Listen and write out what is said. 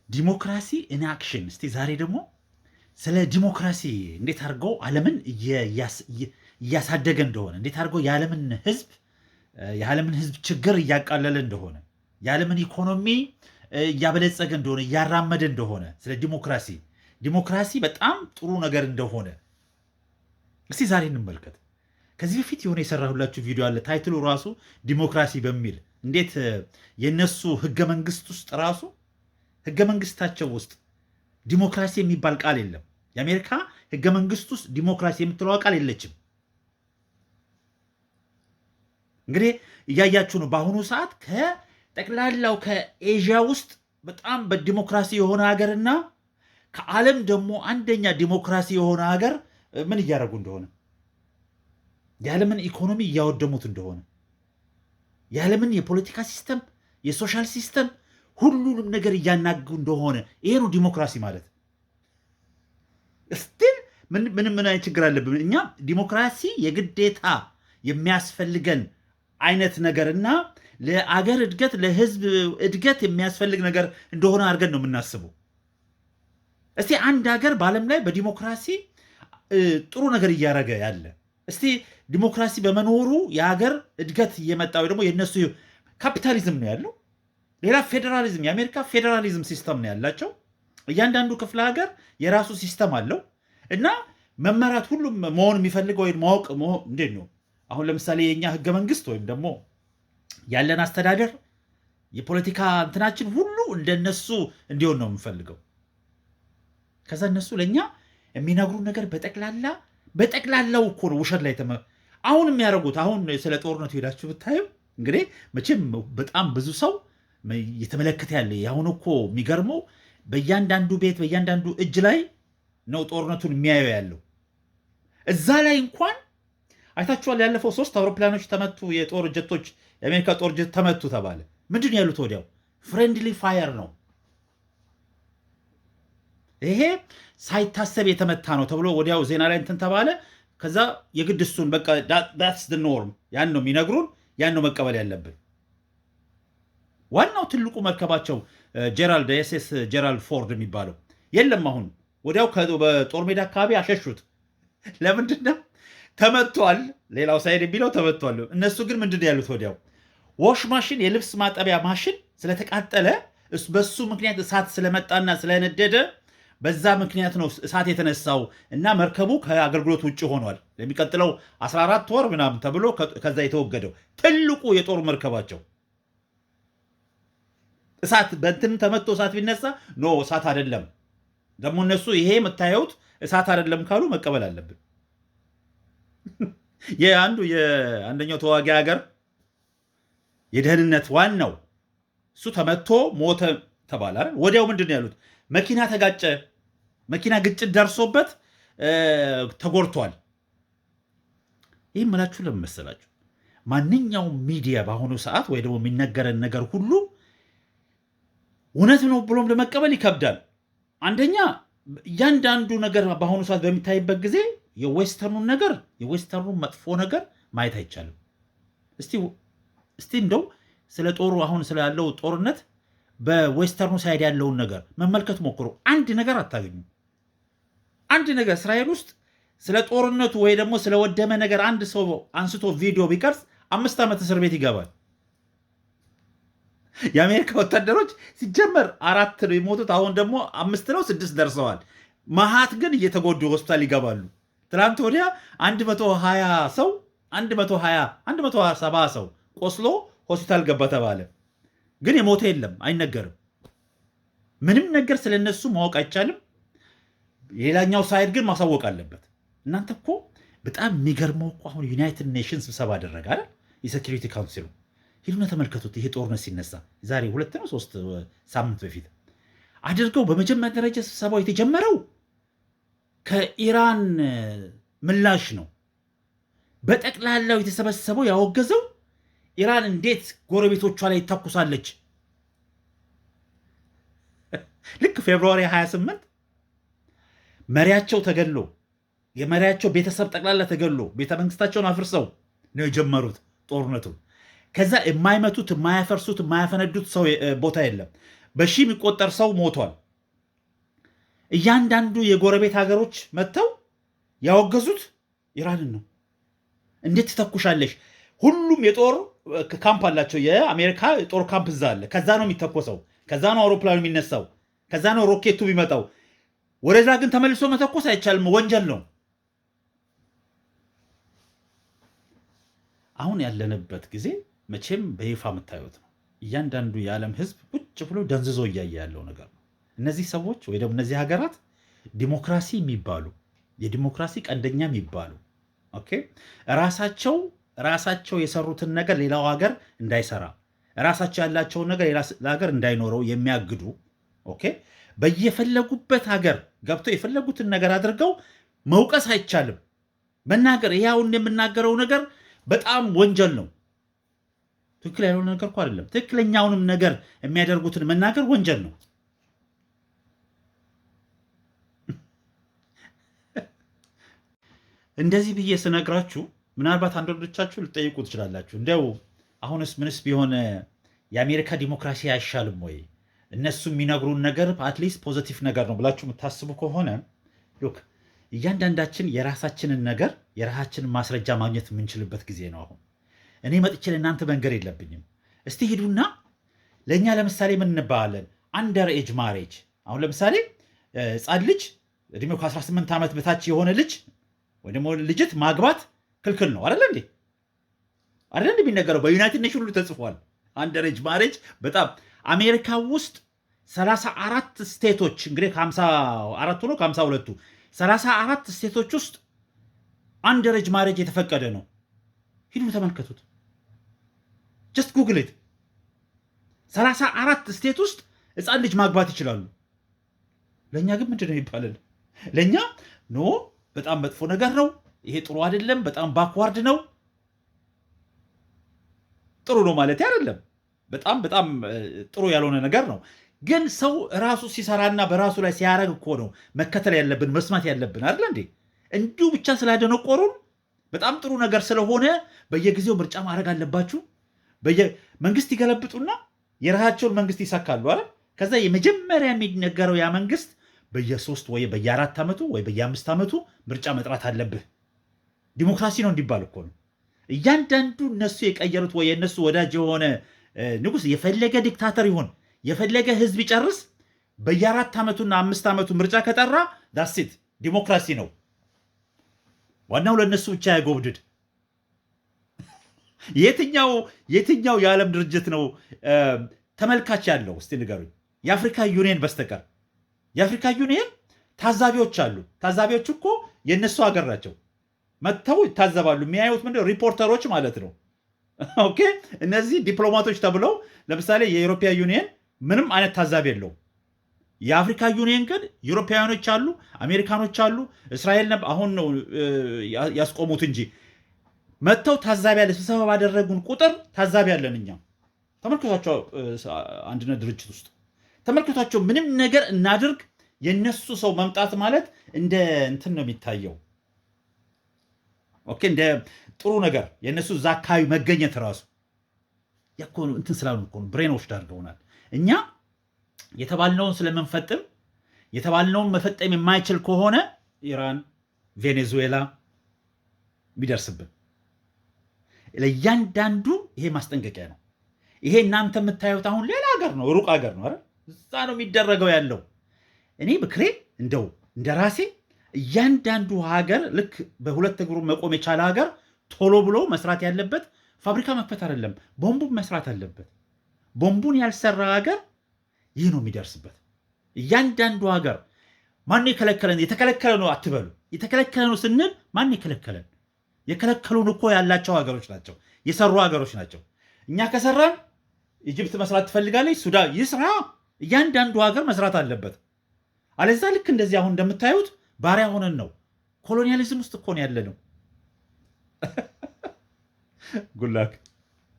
ዲሞክራሲ ኢን አክሽን። እስቲ ዛሬ ደግሞ ስለ ዲሞክራሲ እንዴት አድርገው ዓለምን እያሳደገ እንደሆነ፣ እንዴት አድርገው የዓለምን ህዝብ ችግር እያቃለለ እንደሆነ፣ የዓለምን ኢኮኖሚ እያበለጸገ እንደሆነ፣ እያራመደ እንደሆነ፣ ስለ ዲሞክራሲ በጣም ጥሩ ነገር እንደሆነ እስቲ ዛሬ እንመልከት። ከዚህ በፊት የሆነ የሰራሁላችሁ ቪዲዮ አለ። ታይትሉ ራሱ ዲሞክራሲ በሚል እንዴት የነሱ ህገ መንግስት ውስጥ ራሱ ህገ መንግስታቸው ውስጥ ዲሞክራሲ የሚባል ቃል የለም። የአሜሪካ ህገ መንግስት ውስጥ ዲሞክራሲ የምትለዋ ቃል የለችም። እንግዲህ እያያችሁ ነው። በአሁኑ ሰዓት ከጠቅላላው ከኤዥያ ውስጥ በጣም በዲሞክራሲ የሆነ ሀገርና ከዓለም ደግሞ አንደኛ ዲሞክራሲ የሆነ ሀገር ምን እያደረጉ እንደሆነ፣ የዓለምን ኢኮኖሚ እያወደሙት እንደሆነ፣ የዓለምን የፖለቲካ ሲስተም፣ የሶሻል ሲስተም ሁሉንም ነገር እያናጉ እንደሆነ፣ ይሄ ነው ዲሞክራሲ ማለት። ስቲል ምን አይነት ችግር አለብን እኛ? ዲሞክራሲ የግዴታ የሚያስፈልገን አይነት ነገርና ለአገር እድገት ለህዝብ እድገት የሚያስፈልግ ነገር እንደሆነ አድርገን ነው የምናስበው። እስቲ አንድ ሀገር በዓለም ላይ በዲሞክራሲ ጥሩ ነገር እያደረገ ያለ፣ እስቲ ዲሞክራሲ በመኖሩ የሀገር እድገት እየመጣ ወይ ደግሞ የነሱ ካፒታሊዝም ነው ያለው፣ ሌላ ፌዴራሊዝም፣ የአሜሪካ ፌዴራሊዝም ሲስተም ነው ያላቸው። እያንዳንዱ ክፍለ ሀገር የራሱ ሲስተም አለው እና መመራት ሁሉም መሆን የሚፈልገው ወይም ማወቅ እንዴት ነው። አሁን ለምሳሌ የኛ ህገ መንግስት ወይም ደግሞ ያለን አስተዳደር የፖለቲካ እንትናችን ሁሉ እንደነሱ እንዲሆን ነው የምንፈልገው። ከዛ እነሱ ለእኛ የሚነግሩ ነገር በጠቅላላው እኮ ነው ውሸት ላይ አሁን የሚያደርጉት። አሁን ስለ ጦርነቱ ሄዳችሁ ብታዩ እንግዲህ መቼም በጣም ብዙ ሰው እየተመለከተ ያለ አሁን እኮ የሚገርመው በእያንዳንዱ ቤት በእያንዳንዱ እጅ ላይ ነው ጦርነቱን የሚያየው ያለው። እዛ ላይ እንኳን አይታችኋል። ያለፈው 3 አውሮፕላኖች ተመቱ፣ የጦር ጀቶች፣ የአሜሪካ ጦር ጀት ተመቱ ተባለ። ምንድን ነው ያሉት? ወዲያው ፍሬንድሊ ፋየር ነው ይሄ ሳይታሰብ የተመታ ነው ተብሎ ወዲያው ዜና ላይ እንትን ተባለ። ከዛ የግድ እሱን በቃ ዳትስ ደ ኖርም፣ ያን ነው የሚነግሩን፣ ያን ነው መቀበል ያለብን። ዋናው ትልቁ መርከባቸው ጄራልድ ኤስኤስ ጄራልድ ፎርድ የሚባለው የለም። አሁን ወዲያው በጦር ሜዳ አካባቢ አሸሹት። ለምንድን ነው ተመቷል? ሌላው ሳይድ የሚለው ተመቷል። እነሱ ግን ምንድን ነው ያሉት? ወዲያው ዋሽ ማሽን፣ የልብስ ማጠቢያ ማሽን ስለተቃጠለ በሱ ምክንያት እሳት ስለመጣና ስለነደደ በዛ ምክንያት ነው እሳት የተነሳው እና መርከቡ ከአገልግሎት ውጭ ሆኗል ለሚቀጥለው 14 ወር ምናምን ተብሎ ከዛ የተወገደው ትልቁ የጦር መርከባቸው እሳት በእንትን ተመቶ እሳት ቢነሳ ኖ እሳት አይደለም። ደግሞ እነሱ ይሄ የምታዩት እሳት አይደለም ካሉ መቀበል አለብን። የአንደኛው ተዋጊ ሀገር የደህንነት ዋናው እሱ ተመቶ ሞተ ተባለ። ወዲያው ምንድን ነው ያሉት? መኪና ተጋጨ፣ መኪና ግጭት ደርሶበት ተጎድቷል። ይህም ምላችሁ ለምን መሰላችሁ? ማንኛውም ሚዲያ በአሁኑ ሰዓት ወይ ደግሞ የሚነገረን ነገር ሁሉ እውነት ነው ብሎም ለመቀበል ይከብዳል። አንደኛ እያንዳንዱ ነገር በአሁኑ ሰዓት በሚታይበት ጊዜ የዌስተርኑን መጥፎ ነገር ማየት አይቻልም። እስቲ እንደው ስለ ጦሩ አሁን ስላለው ጦርነት በዌስተርኑ ሳይድ ያለውን ነገር መመልከት ሞክሮ አንድ ነገር አታገኙ። አንድ ነገር እስራኤል ውስጥ ስለ ጦርነቱ ወይ ደግሞ ስለወደመ ነገር አንድ ሰው አንስቶ ቪዲዮ ቢቀርጽ 5 ዓመት እስር ቤት ይገባል። የአሜሪካ ወታደሮች ሲጀመር 4 ነው የሞቱት። አሁን ደግሞ 5 ነው 6 ደርሰዋል። መሀት ግን እየተጎዱ ሆስፒታል ይገባሉ። ትናንት ወዲያ 127 ሰው ቆስሎ ሆስፒታል ገባ ተባለ። ግን የሞተ የለም፣ አይነገርም። ምንም ነገር ስለነሱ ማወቅ አይቻልም። ሌላኛው ሳይድ ግን ማሳወቅ አለበት። እናንተ እኮ በጣም የሚገርመው እኮ አሁን ዩናይትድ ኔሽንስ ስብሰባ አደረገ አይደል? የሴኪሪቲ ካውንሲሉ ሂዱና ተመልከቱት። ይሄ ጦርነት ሲነሳ ዛሬ 2 ነው 3 ሳምንት በፊት አድርገው በመጀመሪያ ደረጃ ስብሰባው የተጀመረው ከኢራን ምላሽ ነው። በጠቅላላው የተሰበሰበው ያወገዘው ኢራን እንዴት ጎረቤቶቿ ላይ ይተኩሳለች። ልክ ፌብሩዋሪ 28 መሪያቸው ተገሎ የመሪያቸው ቤተሰብ ጠቅላላ ተገሎ ቤተመንግስታቸውን አፍርሰው ነው የጀመሩት ጦርነቱ። ከዛ የማይመቱት የማያፈርሱት የማያፈነዱት ሰው ቦታ የለም። በሺህ የሚቆጠር ሰው ሞቷል። እያንዳንዱ የጎረቤት ሀገሮች መጥተው ያወገዙት ኢራንን ነው። እንዴት ትተኩሻለሽ? ሁሉም የጦር ካምፕ አላቸው። የአሜሪካ የጦር ካምፕ እዛ አለ። ከዛ ነው የሚተኮሰው፣ ከዛ ነው አውሮፕላኑ የሚነሳው፣ ከዛ ነው ሮኬቱ የሚመጣው። ወደዛ ግን ተመልሶ መተኮስ አይቻልም፣ ወንጀል ነው። አሁን ያለንበት ጊዜ መቼም በይፋ የምታዩት ነው። እያንዳንዱ የዓለም ሕዝብ ቁጭ ብሎ ደንዝዞ እያየ ያለው ነገር ነው። እነዚህ ሰዎች ወይ ደግሞ እነዚህ ሀገራት ዲሞክራሲ የሚባሉ የዲሞክራሲ ቀንደኛ የሚባሉ ኦኬ፣ ራሳቸው የሰሩትን ነገር ሌላው ሀገር እንዳይሰራ፣ ራሳቸው ያላቸውን ነገር ሌላ ሀገር እንዳይኖረው የሚያግዱ ኦኬ፣ በየፈለጉበት ሀገር ገብተው የፈለጉትን ነገር አድርገው መውቀስ አይቻልም። መናገር ይሄ አሁን የምናገረው ነገር በጣም ወንጀል ነው። ትክክል ያልሆነ ነገር እኮ አይደለም። ትክክለኛውንም ነገር የሚያደርጉትን መናገር ወንጀል ነው። እንደዚህ ብዬ ስነግራችሁ ምናልባት አንዳንዶቻችሁ ልጠይቁ ትችላላችሁ፣ እንዲያው አሁንስ ምንስ ቢሆን የአሜሪካ ዲሞክራሲ አይሻልም ወይ? እነሱ የሚነግሩን ነገር አትሊስት ፖዘቲቭ ነገር ነው ብላችሁ የምታስቡ ከሆነ ሉክ፣ እያንዳንዳችን የራሳችንን ነገር የራሳችንን ማስረጃ ማግኘት የምንችልበት ጊዜ ነው አሁን። እኔ መጥቼ ለእናንተ መንገር የለብኝም። እስቲ ሂዱና ለእኛ ለምሳሌ ምን እንባለን? አንደር ኤጅ ማሬጅ። አሁን ለምሳሌ ሕፃን ልጅ እድሜው ከ18 ዓመት በታች የሆነ ልጅ ወይ ደግሞ ልጅት ማግባት ክልክል ነው አይደለ እንዴ? አይደለ እንዴ? የሚነገረው በዩናይትድ ኔሽን ሁሉ ተጽፏል። አንደር ኤጅ ማሬጅ በጣም አሜሪካ ውስጥ 34 ስቴቶች እንግዲህ ከ54ቱ ነው ከ52ቱ 34 ስቴቶች ውስጥ አንደር ኤጅ ማሬጅ የተፈቀደ ነው። ሂዱ ተመልከቱት። ጀስት ጉግል ኢት። 34 ስቴት ውስጥ ሕፃን ልጅ ማግባት ይችላሉ። ለእኛ ግን ምንድን ነው ይባላል? ለእኛ ኖ በጣም መጥፎ ነገር ነው፣ ይሄ ጥሩ አይደለም፣ በጣም ባክዋርድ ነው። ጥሩ ነው ማለት አይደለም፣ በጣም በጣም ጥሩ ያልሆነ ነገር ነው። ግን ሰው ራሱ ሲሰራና በራሱ ላይ ሲያደርግ እኮ ነው መከተል ያለብን መስማት ያለብን አይደል እንዴ? እንዲሁ ብቻ ስላደነቆሩን በጣም ጥሩ ነገር ስለሆነ በየጊዜው ምርጫ ማድረግ አለባችሁ። መንግስት ይገለብጡና የራሳቸውን መንግስት ይሰካሉ አይደል? ከዛ የመጀመሪያ የሚነገረው ያ መንግስት በየ3 ወይ በየ4 ዓመቱ ወይ በየ5 ዓመቱ ምርጫ መጥራት አለብህ። ዲሞክራሲ ነው እንዲባል እኮ ነው። እያንዳንዱ እነሱ የቀየሩት ወይ የእነሱ ወዳጅ የሆነ ንጉስ የፈለገ ዲክታተር ይሆን የፈለገ ህዝብ ይጨርስ በየ4 ዓመቱና 5 ዓመቱ ምርጫ ከጠራ ዳሴት ዲሞክራሲ ነው። ዋናው ለነሱ ብቻ ያጎብድድ። የትኛው የዓለም ድርጅት ነው ተመልካች ያለው? እስቲ ንገሩኝ። የአፍሪካ ዩኒየን በስተቀር። የአፍሪካ ዩኒየን ታዛቢዎች አሉ። ታዛቢዎች እኮ የእነሱ ሀገር ናቸው። መጥተው ይታዘባሉ። የሚያዩት ምንድን ነው? ሪፖርተሮች ማለት ነው። ኦኬ፣ እነዚህ ዲፕሎማቶች ተብለው ለምሳሌ የኢሮፒያ ዩኒየን ምንም አይነት ታዛቢ የለውም። የአፍሪካ ዩኒየን ግን ዩሮፓውያኖች አሉ፣ አሜሪካኖች አሉ። እስራኤል አሁን ነው ያስቆሙት እንጂ መጥተው ታዛቢ ያለ ስብሰባ ባደረጉን ቁጥር ታዛቢ ያለን እኛ። ተመልከቷቸው፣ አንድነት ድርጅት ውስጥ ተመልከቷቸው። ምንም ነገር እናድርግ የነሱ ሰው መምጣት ማለት እንደ እንትን ነው የሚታየው። ኦኬ፣ እንደ ጥሩ ነገር የነሱ እዛ አካባቢ መገኘት ራሱ ያኮኑ እንትን ስላሉ እኮ ነው ብሬን ወሽድ አድርገውናል። እኛ የተባልነውን ስለምንፈጥም የተባልነውን መፈጠም የማይችል ከሆነ ኢራን፣ ቬኔዙዌላ ቢደርስብን ለእያንዳንዱ ይሄ ማስጠንቀቂያ ነው። ይሄ እናንተ የምታዩት አሁን ሌላ ሀገር ነው፣ ሩቅ ሀገር ነው አይደል? እዛ ነው የሚደረገው ያለው። እኔ ምክሬ እንደው እንደ ራሴ እያንዳንዱ ሀገር ልክ በሁለት እግሩ መቆም የቻለ ሀገር ቶሎ ብሎ መስራት ያለበት ፋብሪካ መክፈት አይደለም፣ ቦምቡን መስራት አለበት። ቦምቡን ያልሰራ ሀገር ይህ ነው የሚደርስበት። እያንዳንዱ ሀገር ማን የከለከለን? የተከለከለ ነው አትበሉ። የተከለከለ ነው ስንል ማን የከለከለን? የከለከሉን እኮ ያላቸው ሀገሮች ናቸው፣ የሰሩ ሀገሮች ናቸው። እኛ ከሰራን ኢጅፕት መስራት ትፈልጋለች፣ ሱዳን ይስራ። እያንዳንዱ ሀገር መስራት አለበት። አለዛ ልክ እንደዚህ አሁን እንደምታዩት ባሪያ ሆነን ነው። ኮሎኒያሊዝም ውስጥ እኮ ነው ያለ ነው። ጉላክ